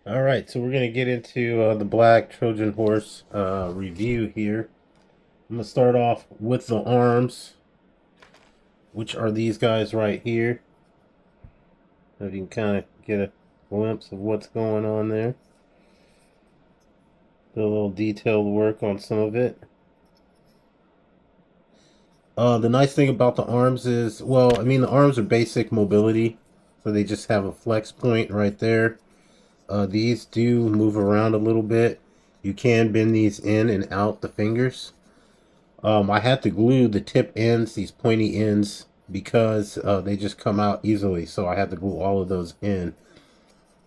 All right, so we're gonna get into the black Trojan horse review here. I'm gonna start off with the arms, which are these guys right here. So you can kind of get a glimpse of what's going on there. Do a little detailed work on some of it. The nice thing about the arms is, well, I mean, the arms are basic mobility, so they just have a flex point right there. These do move around a little bit. You can bend these in and out the fingers. I had to glue the tip ends, these pointy ends, because they just come out easily. So I had to glue all of those in.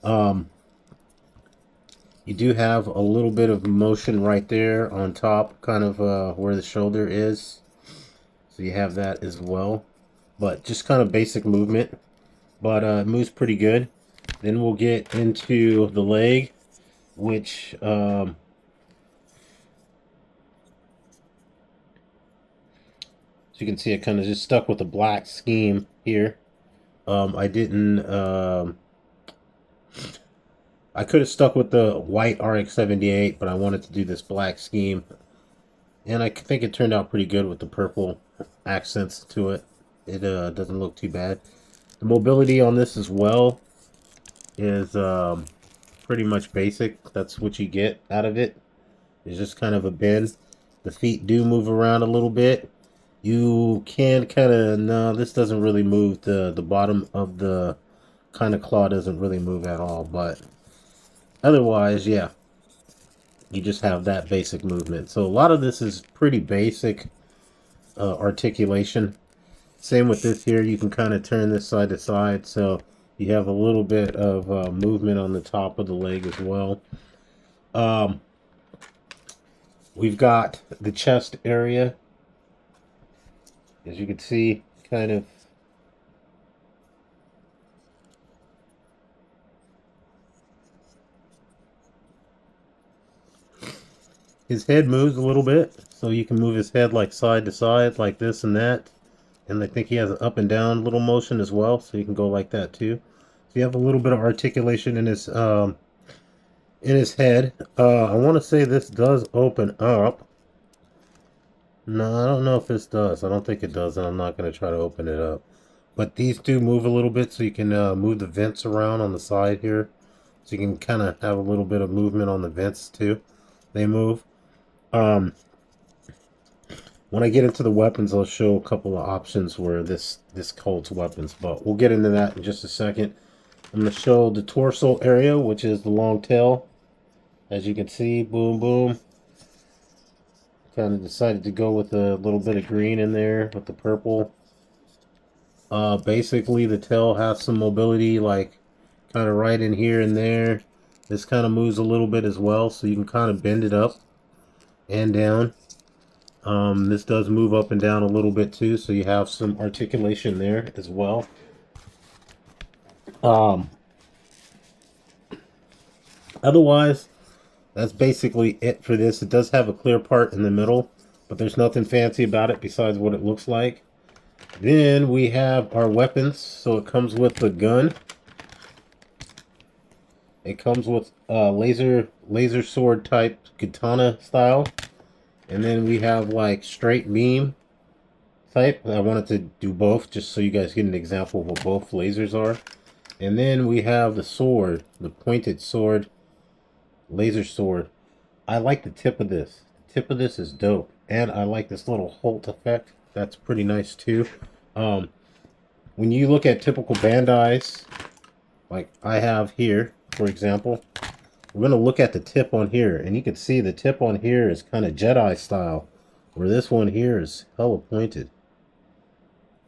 Um, you do have a little bit of motion right there on top, kind of where the shoulder is. So you have that as well. But just kind of basic movement. But it moves pretty good. Then we'll get into the leg, which so you can see, it kind of just stuck with the black scheme here. I didn't. I could have stuck with the white RX-78, but I wanted to do this black scheme, and I think it turned out pretty good with the purple accents to it. It doesn't look too bad. The mobility on this as well is pretty much basic. That's what you get out of it. It's just kind of a bend. The feet do move around a little bit. You can kind of, no, this doesn't really move. The bottom of the kind of claw doesn't really move at all, but otherwise, yeah, you just have that basic movement. So a lot of this is pretty basic articulation. Same with this here. You can kind of turn this side to side, so you have a little bit of movement on the top of the leg as well. Um, we've got the chest area, as you can see, kind of. His head moves a little bit, so you can move his head like side to side, like this and that. And I think he has an up and down little motion as well, so you can go like that too. So you have a little bit of articulation in his head. I want to say this does open up. No, I don't know if this does. I don't think it does, and I'm not going to try to open it up. But these do move a little bit, so you can move the vents around on the side here. So you can kind of have a little bit of movement on the vents too. They move. Um, when I get into the weapons, I'll show a couple of options where this holds weapons, but we'll get into that in just a second. I'm going to show the torso area, which is the long tail. As you can see, boom, boom. Kind of decided to go with a little bit of green in there with the purple. Basically, the tail has some mobility, like kind of right in here and there. This kind of moves a little bit as well, so you can kind of bend it up and down. This does move up and down a little bit too, so you have some articulation there as well. Um, Otherwise, that's basically it for this. It does have a clear part in the middle, but there's nothing fancy about it besides what it looks like. Then we have our weapons. So it comes with the gun. It comes with laser sword type katana style. And then we have like straight beam type. I wanted to do both just so you guys get an example of what both lasers are. And then we have the sword, the pointed sword, laser sword. I like the tip of this. The tip of this is dope. And I like this little Holt effect. That's pretty nice too. Um, when you look at typical Bandais, like I have here, for example, we're going to look at the tip on here. And you can see the tip on here is kind of Jedi style. Where this one here is hella pointed.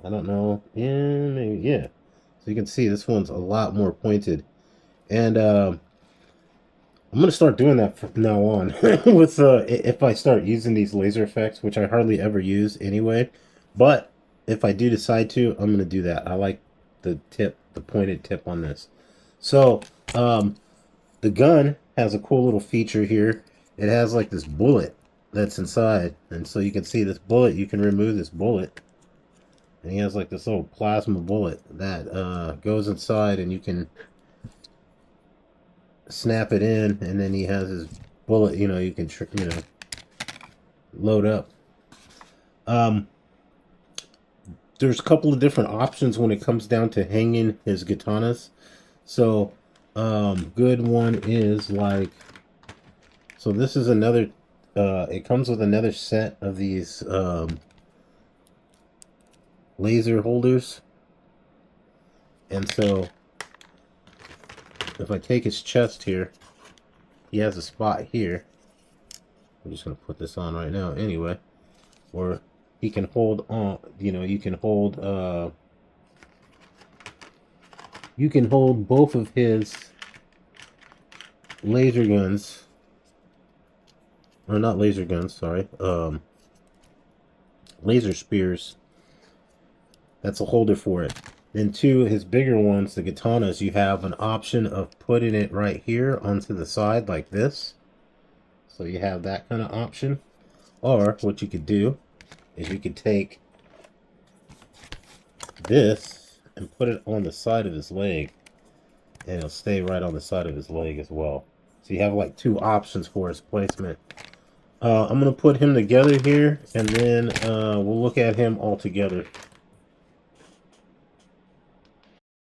I don't know. Yeah, maybe, yeah. So you can see this one's a lot more pointed. And I'm gonna start doing that from now on with if I start using these laser effects, which I hardly ever use anyway. But if I do decide to, I'm gonna do that. I like the tip, the pointed tip on this. So the gun has a cool little feature here. It has like this bullet that's inside, and so you can see this bullet. You can remove this bullet, and he has like this little plasma bullet that goes inside, and you can snap it in, and then he has his bullet. You know, you can load up. There's a couple of different options when it comes down to hanging his katanas. So, good one is like, so this is another, it comes with another set of these, laser holders. And so, if I take his chest here, he has a spot here. I'm just going to put this on right now anyway. Or he can hold on, you can hold both of his laser guns, or not laser guns, sorry, laser spears. That's a holder for it. Then two, his bigger ones, the katanas, you have an option of putting it right here onto the side like this. So you have that kind of option. Or what you could do is you could take this and put it on the side of his leg, and it'll stay right on the side of his leg as well. So you have like two options for his placement. I'm going to put him together here, and then we'll look at him all together.